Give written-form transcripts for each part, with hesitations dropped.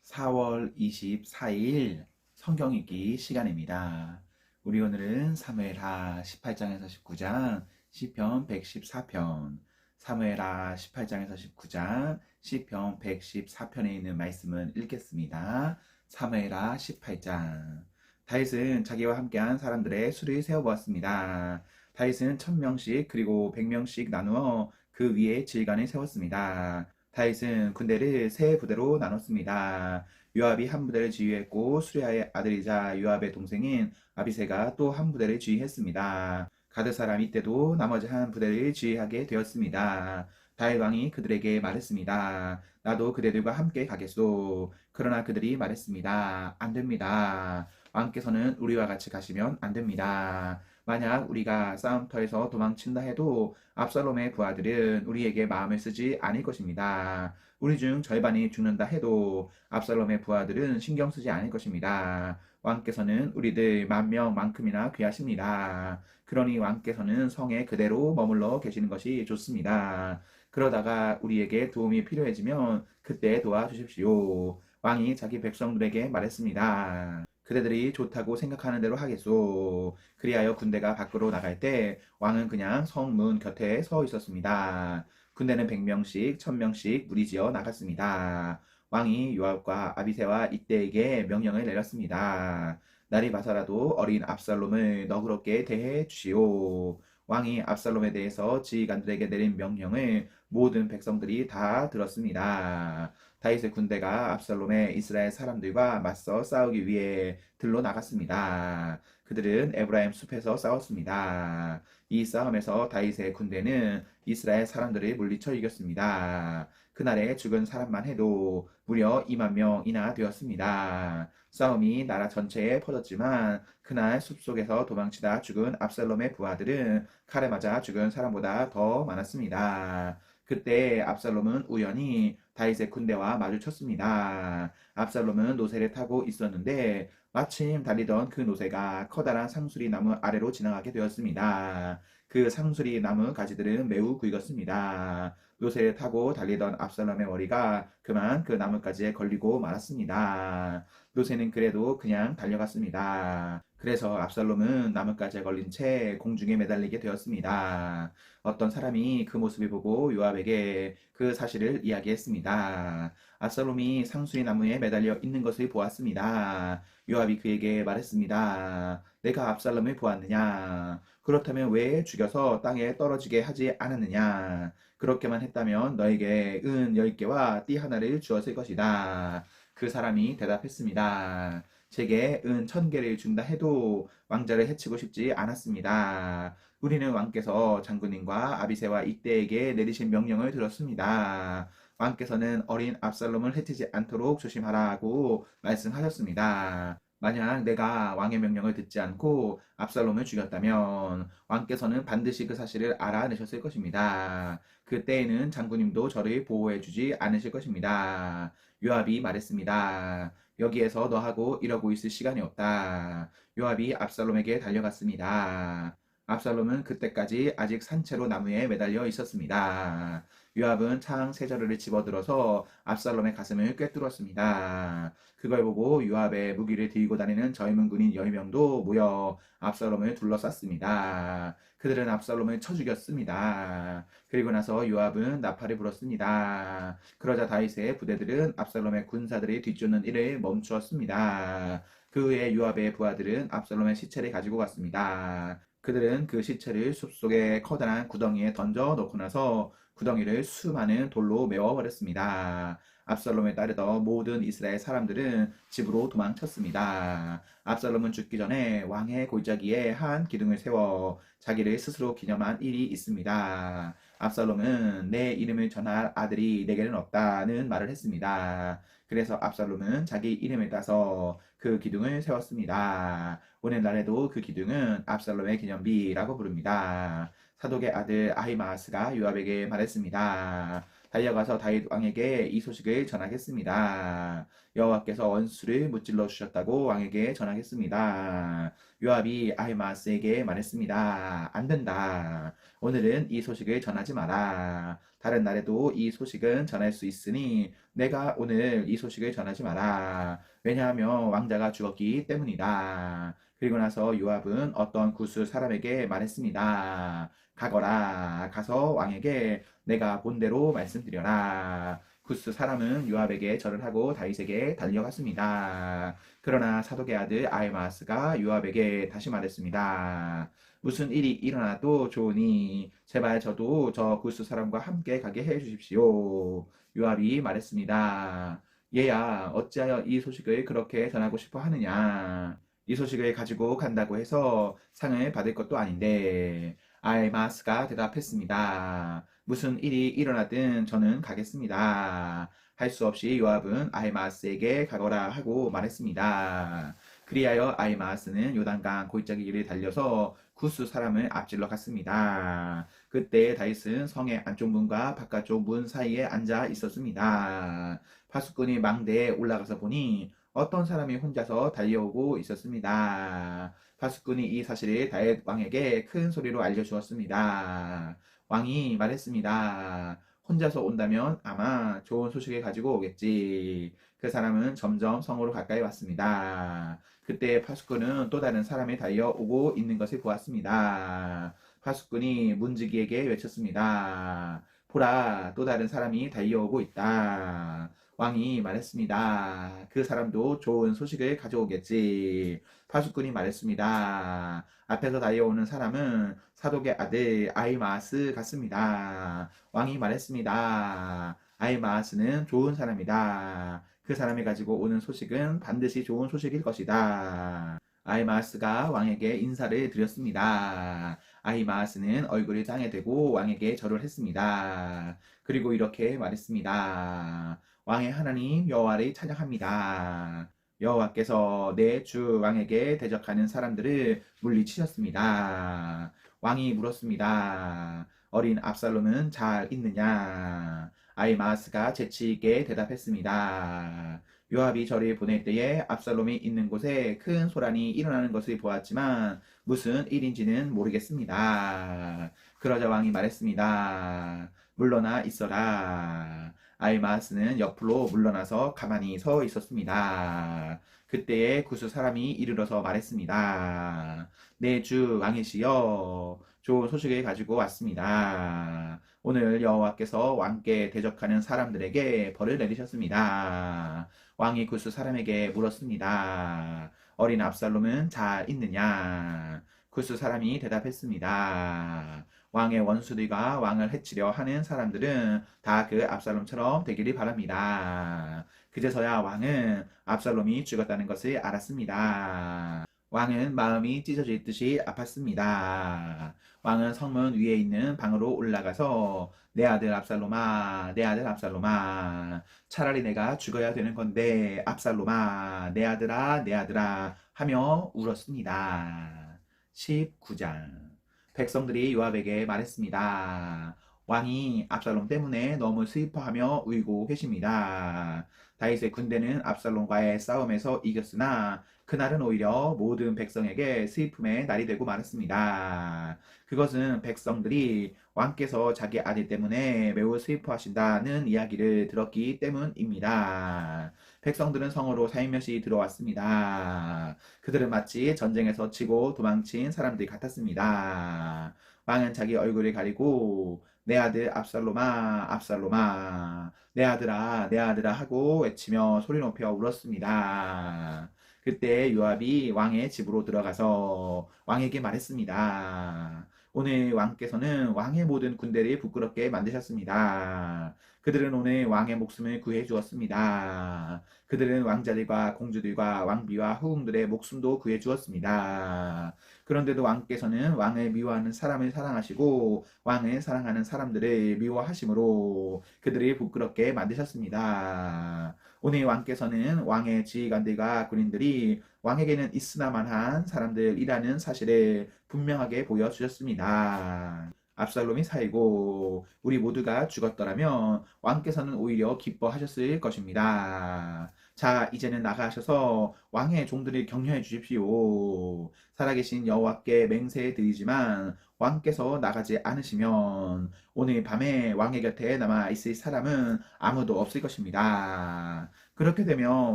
4월 24일 성경 읽기 시간입니다. 우리 오늘은 사무엘하 18장에서 19장, 시편 114편, 사무엘하 18장에서 19장, 시편 114편에 있는 말씀을 읽겠습니다. 사무엘하 18장. 다윗은 자기와 함께한 사람들의 수를 세워보았습니다. 다윗은 1000명씩 그리고 100명씩 나누어 그 위에 질관을 세웠습니다. 다윗은 군대를 세 부대로 나눴습니다. 요압이 한 부대를 지휘했고 수리아의 아들이자 요압의 동생인 아비새가 또 한 부대를 지휘했습니다. 가드 사람 이때도 나머지 한 부대를 지휘하게 되었습니다. 다윗 왕이 그들에게 말했습니다. 나도 그대들과 함께 가겠소. 그러나 그들이 말했습니다. 안 됩니다. 왕께서는 우리와 같이 가시면 안 됩니다. 만약 우리가 싸움터에서 도망친다 해도 압살롬의 부하들은 우리에게 마음을 쓰지 않을 것입니다. 우리 중 절반이 죽는다 해도 압살롬의 부하들은 신경 쓰지 않을 것입니다. 왕께서는 우리들 10,000명만큼이나 귀하십니다. 그러니 왕께서는 성에 그대로 머물러 계시는 것이 좋습니다. 그러다가 우리에게 도움이 필요해지면 그때 도와주십시오. 왕이 자기 백성들에게 말했습니다. 그대들이 좋다고 생각하는 대로 하겠소. 그리하여 군대가 밖으로 나갈 때 왕은 그냥 성문 곁에 서 있었습니다. 군대는 100명씩 1000명씩 무리지어 나갔습니다. 왕이 요압과 아비새와 이때에게 명령을 내렸습니다. 날이 봐서라도 어린 압살롬을 너그럽게 대해 주시오. 왕이 압살롬에 대해서 지휘관들에게 내린 명령을 모든 백성들이 다 들었습니다. 다윗의 군대가 압살롬의 이스라엘 사람들과 맞서 싸우기 위해 들로 나갔습니다. 그들은 에브라임 숲에서 싸웠습니다. 이 싸움에서 다윗의 군대는 이스라엘 사람들을 물리쳐 이겼습니다. 그날에 죽은 사람만 해도 무려 20,000명이나 되었습니다. 싸움이 나라 전체에 퍼졌지만 그날 숲속에서 도망치다 죽은 압살롬의 부하들은 칼에 맞아 죽은 사람보다 더 많았습니다. 그때 압살롬은 우연히 다윗의 군대와 마주쳤습니다. 압살롬은 노새를 타고 있었는데 마침 달리던 그 노새가 커다란 상수리 나무 아래로 지나가게 되었습니다. 그 상수리 나무 가지들은 매우 굵었습니다. 노새를 타고 달리던 압살롬의 머리가 그만 그 나뭇가지에 걸리고 말았습니다. 노새는 그래도 그냥 달려갔습니다. 그래서 압살롬은 나뭇가지에 걸린 채 공중에 매달리게 되었습니다. 어떤 사람이 그 모습을 보고 요압에게 그 사실을 이야기했습니다. 압살롬이 상수리 나무에 매달려 있는 것을 보았습니다. 요압이 그에게 말했습니다. 내가 압살롬을 보았느냐? 그렇다면 왜 죽여서 땅에 떨어지게 하지 않았느냐? 그렇게만 했다면 너에게 은 10개와 띠 하나를 주었을 것이다. 그 사람이 대답했습니다. 제게 은 1000개를 준다 해도 왕자를 해치고 싶지 않았습니다. 우리는 왕께서 장군님과 아비새와 이때에게 내리신 명령을 들었습니다. 왕께서는 어린 압살롬을 해치지 않도록 조심하라고 말씀하셨습니다. 만약 내가 왕의 명령을 듣지 않고 압살롬을 죽였다면 왕께서는 반드시 그 사실을 알아내셨을 것입니다. 그때에는 장군님도 저를 보호해주지 않으실 것입니다. 요압이 말했습니다. 여기에서 너하고 이러고 있을 시간이 없다. 요압이 압살롬에게 달려갔습니다. 압살롬은 그때까지 아직 산채로 나무에 매달려 있었습니다. 요압은 창 세 자루를 집어들어서 압살롬의 가슴을 꿰뚫었습니다. 그걸 보고 요압의 무기를 들고 다니는 젊은 군인 10명도 모여 압살롬을 둘러쌌습니다. 그들은 압살롬을 쳐 죽였습니다. 그리고 나서 요압은 나팔을 불었습니다. 그러자 다윗의 부대들은 압살롬의 군사들이 뒤쫓는 일을 멈추었습니다. 그 후에 요압의 부하들은 압살롬의 시체를 가지고 갔습니다. 그들은 그 시체를 숲속의 커다란 구덩이에 던져 놓고 나서 구덩이를 수많은 돌로 메워버렸습니다. 압살롬에 따르던 모든 이스라엘 사람들은 집으로 도망쳤습니다. 압살롬은 죽기 전에 왕의 골짜기에 한 기둥을 세워 자기를 스스로 기념한 일이 있습니다. 압살롬은 내 이름을 전할 아들이 내게는 없다는 말을 했습니다. 그래서 압살롬은 자기 이름을 따서 그 기둥을 세웠습니다. 오늘날에도 그 기둥은 압살롬의 기념비라고 부릅니다. 사독의 아들 아히마아스가 요압에게 말했습니다. 달려가서 다윗 왕에게 이 소식을 전하겠습니다. 여호와께서 원수를 무찔러 주셨다고 왕에게 전하겠습니다. 요압이 아히마아스에게 말했습니다. 안 된다. 오늘은 이 소식을 전하지 마라. 다른 날에도 이 소식은 전할 수 있으니 내가 오늘 이 소식을 전하지 마라. 왜냐하면 왕자가 죽었기 때문이다. 그리고 나서 요압은 어떤 구스 사람에게 말했습니다. 가거라. 가서 왕에게 내가 본 대로 말씀드려라. 구스 사람은 요압에게 절을 하고 다윗에게 달려갔습니다. 그러나 사독의 아들 아히마아스가 요압에게 다시 말했습니다. 무슨 일이 일어나도 좋으니 제발 저도 저 구스 사람과 함께 가게 해 주십시오. 요압이 말했습니다. 얘야, 어찌하여 이 소식을 그렇게 전하고 싶어 하느냐? 이 소식을 가지고 간다고 해서 상을 받을 것도 아닌데. 아히마아스가 대답했습니다. 무슨 일이 일어나든 저는 가겠습니다. 할 수 없이 요압은 아히마아스에게 가거라 하고 말했습니다. 그리하여 아히마아스는 요단강 골짜기 길을 달려서 구스 사람을 앞질러 갔습니다. 그때 다윗은 성의 안쪽 문과 바깥쪽 문 사이에 앉아 있었습니다. 파수꾼이 망대에 올라가서 보니 어떤 사람이 혼자서 달려오고 있었습니다. 파수꾼이 이 사실을 다윗 왕에게 큰 소리로 알려주었습니다. 왕이 말했습니다. 혼자서 온다면 아마 좋은 소식을 가지고 오겠지. 그 사람은 점점 성으로 가까이 왔습니다. 그때 파수꾼은 또 다른 사람이 달려오고 있는 것을 보았습니다. 파수꾼이 문지기에게 외쳤습니다. 보라, 또 다른 사람이 달려오고 있다. 왕이 말했습니다. 그 사람도 좋은 소식을 가져오겠지. 파수꾼이 말했습니다. 앞에서 달려오는 사람은 사독의 아들 아히마아스 같습니다. 왕이 말했습니다. 아히마아스는 좋은 사람이다. 그 사람이 가지고 오는 소식은 반드시 좋은 소식일 것이다. 아히마아스가 왕에게 인사를 드렸습니다. 아히마아스는 얼굴을 땅에 대고 왕에게 절을 했습니다. 그리고 이렇게 말했습니다. 왕의 하나님 여호와를 찬양합니다. 여호와께서 내 주 왕에게 대적하는 사람들을 물리치셨습니다. 왕이 물었습니다. 어린 압살롬은 잘 있느냐? 아히마아스가 재치 있게 대답했습니다. 요압이 저를 보낼 때에 압살롬이 있는 곳에 큰 소란이 일어나는 것을 보았지만 무슨 일인지는 모르겠습니다. 그러자 왕이 말했습니다. 물러나 있어라. 아히마아스는 옆으로 물러나서 가만히 서 있었습니다. 그때에 구스 사람이 이르러서 말했습니다. 내 주 왕이시여, 좋은 소식을 가지고 왔습니다. 오늘 여호와께서 왕께 대적하는 사람들에게 벌을 내리셨습니다. 왕이 구스 사람에게 물었습니다. 어린 압살롬은 잘 있느냐? 구스 사람이 대답했습니다. 왕의 원수들과 왕을 해치려 하는 사람들은 다 그 압살롬처럼 되기를 바랍니다. 그제서야 왕은 압살롬이 죽었다는 것을 알았습니다. 왕은 마음이 찢어질 듯이 아팠습니다. 왕은 성문 위에 있는 방으로 올라가서 내 아들 압살롬아, 내 아들 압살롬아, 차라리 내가 죽어야 되는 건데 압살롬아, 내 아들아, 내 아들아 하며 울었습니다. 19장. 백성들이 요압에게 말했습니다. 왕이 압살롬 때문에 너무 슬퍼하며 울고 계십니다. 다윗의 군대는 압살롬과의 싸움에서 이겼으나 그날은 오히려 모든 백성에게 슬픔의 날이 되고 말았습니다. 그것은 백성들이 왕께서 자기 아들 때문에 매우 슬퍼하신다는 이야기를 들었기 때문입니다. 백성들은 성으로 살며시 들어왔습니다. 그들은 마치 전쟁에서 치고 도망친 사람들 같았습니다. 왕은 자기 얼굴을 가리고 내 아들 압살롬아, 압살롬아, 내 아들아 하고 외치며 소리 높여 울었습니다. 그때 요압이 왕의 집으로 들어가서 왕에게 말했습니다. 오늘 왕께서는 왕의 모든 군대를 부끄럽게 만드셨습니다. 그들은 오늘 왕의 목숨을 구해 주었습니다. 그들은 왕자들과 공주들과 왕비와 후궁들의 목숨도 구해 주었습니다. 그런데도 왕께서는 왕을 미워하는 사람을 사랑하시고 왕을 사랑하는 사람들을 미워하심으로 그들을 부끄럽게 만드셨습니다. 오늘 왕께서는 왕의 지휘관들과 군인들이 왕에게는 있으나만한 사람들이라는 사실을 분명하게 보여주셨습니다. 압살롬이 살고 우리 모두가 죽었더라면 왕께서는 오히려 기뻐하셨을 것입니다. 자, 이제는 나가셔서 왕의 종들을 격려해 주십시오. 살아계신 여호와께 맹세해 드리지만 왕께서 나가지 않으시면 오늘 밤에 왕의 곁에 남아 있을 사람은 아무도 없을 것입니다. 그렇게 되면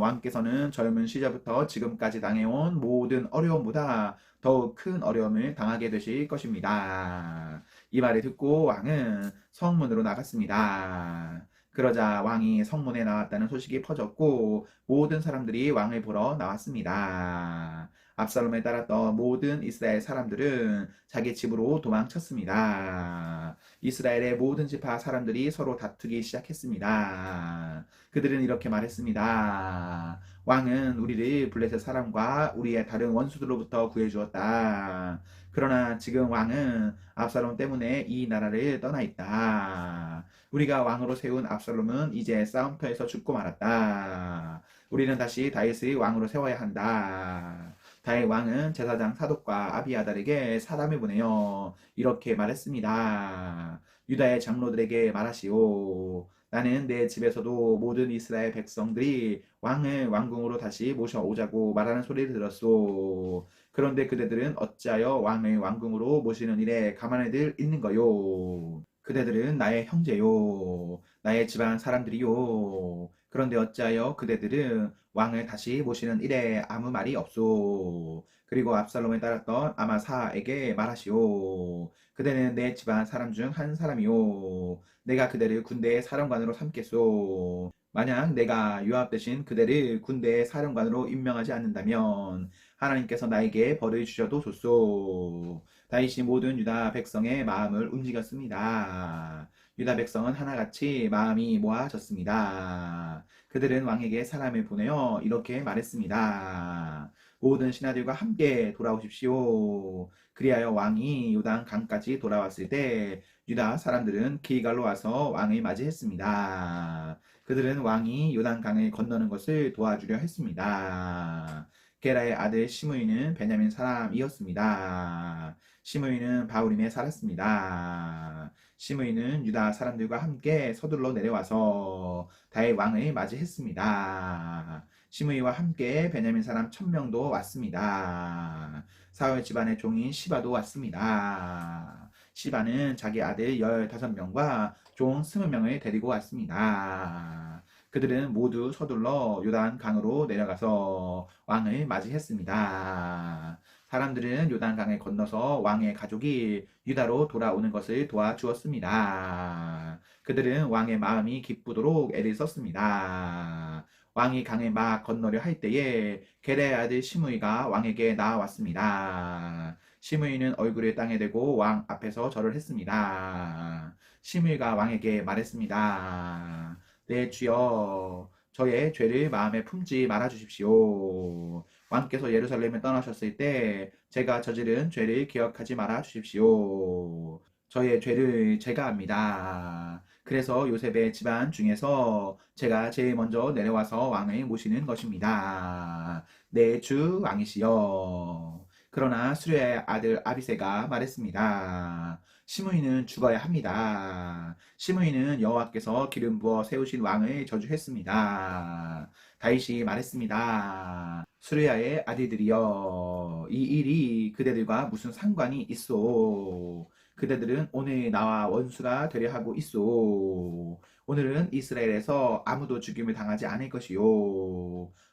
왕께서는 젊은 시절부터 지금까지 당해온 모든 어려움보다 더욱 큰 어려움을 당하게 되실 것입니다. 이 말을 듣고 왕은 성문으로 나갔습니다. 그러자 왕이 성문에 나왔다는 소식이 퍼졌고 모든 사람들이 왕을 보러 나왔습니다. 압살롬에 따랐던 모든 이스라엘 사람들은 자기 집으로 도망쳤습니다. 이스라엘의 모든 지파 사람들이 서로 다투기 시작했습니다. 그들은 이렇게 말했습니다. 왕은 우리를 블레셋 사람과 우리의 다른 원수들로부터 구해주었다. 그러나 지금 왕은 압살롬 때문에 이 나라를 떠나 있다. 우리가 왕으로 세운 압살롬은 이제 싸움터에서 죽고 말았다. 우리는 다시 다윗을 왕으로 세워야 한다. 다윗 왕은 제사장 사독과 아비아달에게 사람을 보내어 이렇게 말했습니다. 유다의 장로들에게 말하시오. 나는 내 집에서도 모든 이스라엘 백성들이 왕을 왕궁으로 다시 모셔오자고 말하는 소리를 들었소. 그런데 그대들은 어찌하여 왕을 왕궁으로 모시는 일에 가만히들 있는 거요? 그대들은 나의 형제요, 나의 집안 사람들이요. 그런데 어찌하여 그대들은 왕을 다시 모시는 일에 아무 말이 없소. 그리고 압살롬에 따랐던 아마사에게 말하시오. 그대는 내 집안 사람 중 한 사람이요. 내가 그대를 군대의 사령관으로 삼겠소. 만약 내가 요압 대신 그대를 군대의 사령관으로 임명하지 않는다면 하나님께서 나에게 벌을 주셔도 좋소. 다윗이 모든 유다 백성의 마음을 움직였습니다. 유다 백성은 하나같이 마음이 모아졌습니다. 그들은 왕에게 사람을 보내어 이렇게 말했습니다. 모든 신하들과 함께 돌아오십시오. 그리하여 왕이 요단 강까지 돌아왔을 때 유다 사람들은 길갈로 와서 왕을 맞이했습니다. 그들은 왕이 요단 강을 건너는 것을 도와주려 했습니다. 게라의 아들 시므이는 베냐민 사람이었습니다. 시므이는 바울임에 살았습니다. 시므이는 유다 사람들과 함께 서둘러 내려와서 다윗 왕을 맞이했습니다. 시므이와 함께 베냐민 사람 1000명도 왔습니다. 사울 집안의 종인 시바도 왔습니다. 시바는 자기 아들 15명과 종 20명을 데리고 왔습니다. 그들은 모두 서둘러 요단 강으로 내려가서 왕을 맞이했습니다. 사람들은 요단강을 건너서 왕의 가족이 유다로 돌아오는 것을 도와주었습니다. 그들은 왕의 마음이 기쁘도록 애를 썼습니다. 왕이 강을 막 건너려 할 때에 게레의 아들 시므이가 왕에게 나아왔습니다. 시므이는 얼굴을 땅에 대고 왕 앞에서 절을 했습니다. 시므이가 왕에게 말했습니다. 네, 주여, 저의 죄를 마음에 품지 말아 주십시오. 왕께서 예루살렘에 떠나셨을 때 제가 저지른 죄를 기억하지 말아 주십시오. 저의 죄를 제가 압니다. 그래서 요셉의 집안 중에서 제가 제일 먼저 내려와서 왕을 모시는 것입니다. 네, 주 왕이시여. 그러나 수르야의 아들 아비새가 말했습니다. 시므이는 죽어야 합니다. 시므이는 여호와께서 기름 부어 세우신 왕을 저주했습니다. 다윗이 말했습니다. 수르야의 아들들이여, 이 일이 그대들과 무슨 상관이 있소? 그대들은 오늘 나와 원수가 되려 하고 있소. 오늘은 이스라엘에서 아무도 죽임을 당하지 않을 것이요.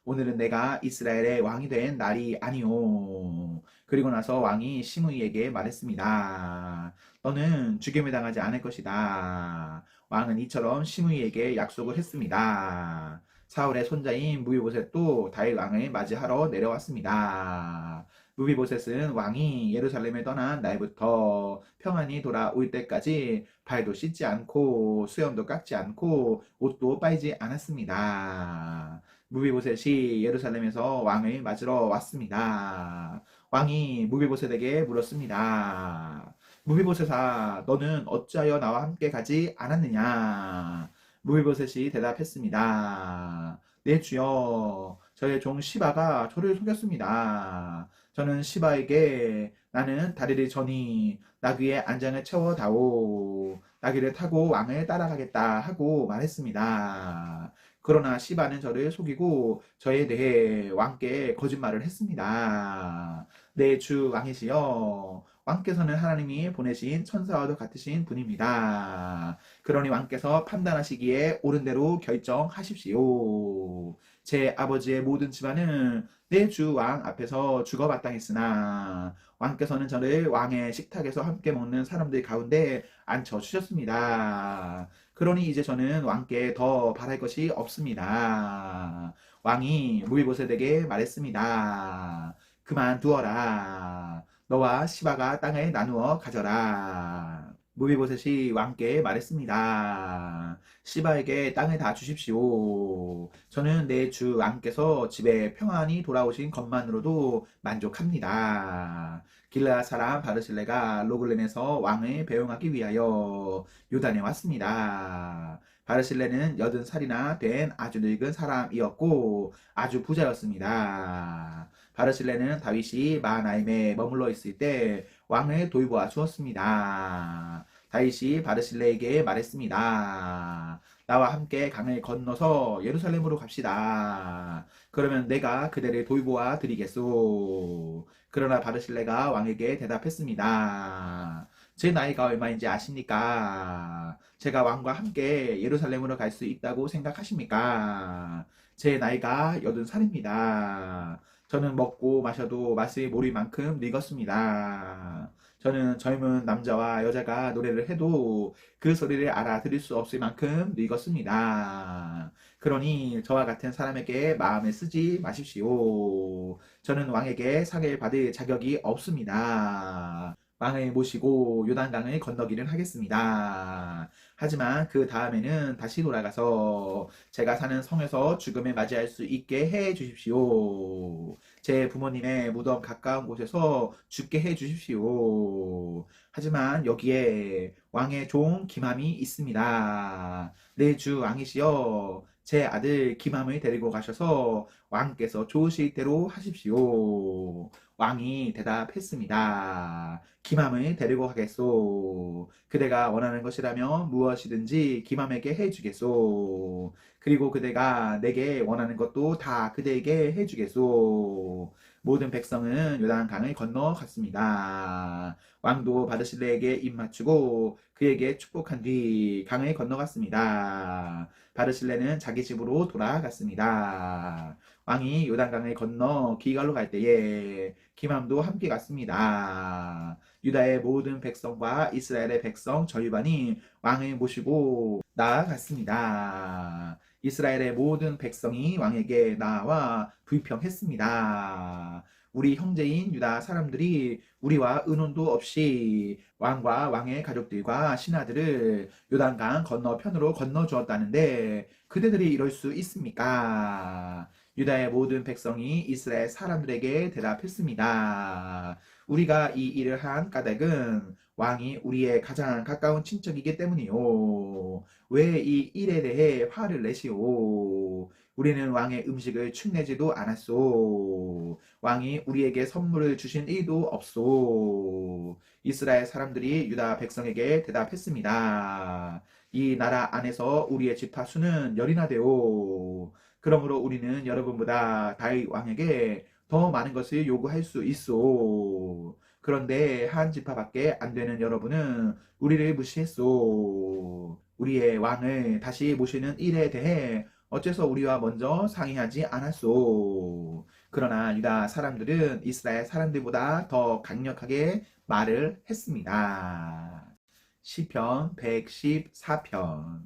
오늘은 내가 이스라엘의 왕이 된 날이 아니요. 그리고 나서 왕이 시므이에게 말했습니다. 너는 죽임을 당하지 않을 것이다. 왕은 이처럼 시므이에게 약속을 했습니다. 사울의 손자인 무비보셋도 다윗 왕을 맞이하러 내려왔습니다. 무비보셋은 왕이 예루살렘을 떠난 날부터 평안히 돌아올 때까지 발도 씻지 않고 수염도 깎지 않고 옷도 빨지 않았습니다. 무비보셋이 예루살렘에서 왕을 맞으러 왔습니다. 왕이 무비보셋에게 물었습니다. 무비보셋아, 너는 어찌하여 나와 함께 가지 않았느냐? 무비보셋이 대답했습니다. 네, 주여, 저의 종 시바가 저를 속였습니다. 저는 시바에게 나는 다리를 저니 나귀의 안장을 채워다오, 나귀를 타고 왕을 따라가겠다 하고 말했습니다. 그러나 시바는 저를 속이고 저에 대해 왕께 거짓말을 했습니다. 네, 주 왕이시여. 왕께서는 하나님이 보내신 천사와도 같으신 분입니다. 그러니 왕께서 판단하시기에 옳은 대로 결정하십시오. 제 아버지의 모든 집안은 내 주 왕 앞에서 죽어 마땅했으나 왕께서는 저를 왕의 식탁에서 함께 먹는 사람들 가운데 앉혀 주셨습니다. 그러니 이제 저는 왕께 더 바랄 것이 없습니다. 왕이 무이보셋에게 말했습니다. 그만두어라. 너와 시바가 땅을 나누어 가져라. 무비보셋이 왕께 말했습니다. 시바에게 땅을 다 주십시오. 저는 내 주 왕께서 집에 평안히 돌아오신 것만으로도 만족합니다. 길르앗 사람 바르실레가 로글렌에서 왕을 배웅하기 위하여 요단에 왔습니다. 바르실레는 80살이나 된 아주 늙은 사람이었고 아주 부자였습니다. 바르실레는 다윗이 마하나임에 머물러 있을 때 왕을 돌보아 주었습니다. 다윗이 바르실레에게 말했습니다. 나와 함께 강을 건너서 예루살렘으로 갑시다. 그러면 내가 그대를 돌보아 드리겠소. 그러나 바르실레가 왕에게 대답했습니다. 제 나이가 얼마인지 아십니까? 제가 왕과 함께 예루살렘으로 갈 수 있다고 생각하십니까? 제 나이가 80살입니다. 저는 먹고 마셔도 맛이 모를 만큼 늙었습니다. 저는 젊은 남자와 여자가 노래를 해도 그 소리를 알아들을 수 없을 만큼 늙었습니다. 그러니 저와 같은 사람에게 마음을 쓰지 마십시오. 저는 왕에게 상을 받을 자격이 없습니다. 왕을 모시고 요단강을 건너기를 하겠습니다. 하지만 그 다음에는 다시 돌아가서 제가 사는 성에서 죽음을 맞이할 수 있게 해 주십시오. 제 부모님의 무덤 가까운 곳에서 죽게 해 주십시오. 하지만 여기에 왕의 종 기맘이 있습니다. 내 주 왕이시여, 제 아들 기맘을 데리고 가셔서 왕께서 좋으실 대로 하십시오. 왕이 대답했습니다. 기맘을 데리고 가겠소. 그대가 원하는 것이라면 무엇이든지 기맘에게 해주겠소. 그리고 그대가 내게 원하는 것도 다 그대에게 해주겠소. 모든 백성은 요단강을 건너갔습니다. 왕도 바르실레에게 입맞추고 그에게 축복한 뒤 강을 건너갔습니다. 바르실레는 자기 집으로 돌아갔습니다. 왕이 요단강을 건너 기갈로 갈 때에 기맘도 함께 갔습니다. 유다의 모든 백성과 이스라엘의 백성 절반이 왕을 모시고 나아갔습니다. 이스라엘의 모든 백성이 왕에게 나와 불평했습니다. 우리 형제인 유다 사람들이 우리와 의논도 없이 왕과 왕의 가족들과 신하들을 요단강 건너편으로 건너주었다는데 그대들이 이럴 수 있습니까? 유다의 모든 백성이 이스라엘 사람들에게 대답했습니다. 우리가 이 일을 한 까닭은 왕이 우리의 가장 가까운 친척이기 때문이요. 왜 이 일에 대해 화를 내시오? 우리는 왕의 음식을 축내지도 않았소. 왕이 우리에게 선물을 주신 일도 없소. 이스라엘 사람들이 유다 백성에게 대답했습니다. 이 나라 안에서 우리의 지파 수는 열이나 되오. 그러므로 우리는 여러분보다 다윗 왕에게 더 많은 것을 요구할 수 있소. 그런데 한 지파밖에 안 되는 여러분은 우리를 무시했소. 우리의 왕을 다시 모시는 일에 대해 어째서 우리와 먼저 상의하지 않았소. 그러나 유다 사람들은 이스라엘 사람들보다 더 강력하게 말을 했습니다. 시편 114편.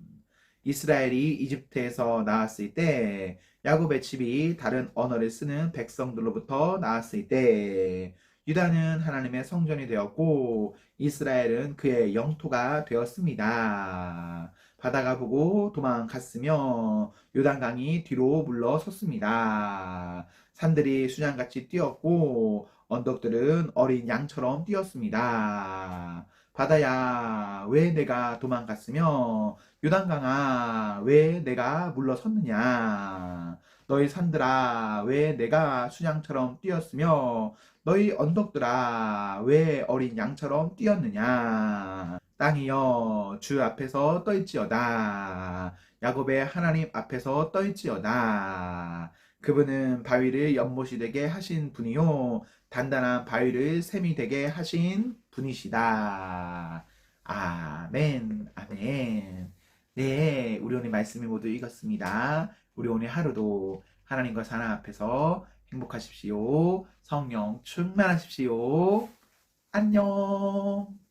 이스라엘이 이집트에서 나왔을 때 야곱의 집이 다른 언어를 쓰는 백성들로부터 나왔을 때 유다는 하나님의 성전이 되었고 이스라엘은 그의 영토가 되었습니다. 바다가 보고 도망갔으며 요단강이 뒤로 물러섰습니다. 산들이 수장같이 뛰었고 언덕들은 어린 양처럼 뛰었습니다. 바다야, 왜 내가 도망갔으며 요단강아, 왜 내가 물러섰느냐? 너희 산들아, 왜 내가 수양처럼 뛰었으며 너희 언덕들아, 왜 어린 양처럼 뛰었느냐? 땅이여 주 앞에서 떨지어다. 야곱의 하나님 앞에서 떨지어다. 그분은 바위를 연못이 되게 하신 분이요 단단한 바위를 샘이 되게 하신 분이시다. 아멘, 아멘. 네, 우리 오늘 말씀이 모두 읽었습니다. 우리 오늘 하루도 하나님과 사랑 앞에서 행복하십시오. 성령 충만하십시오. 안녕.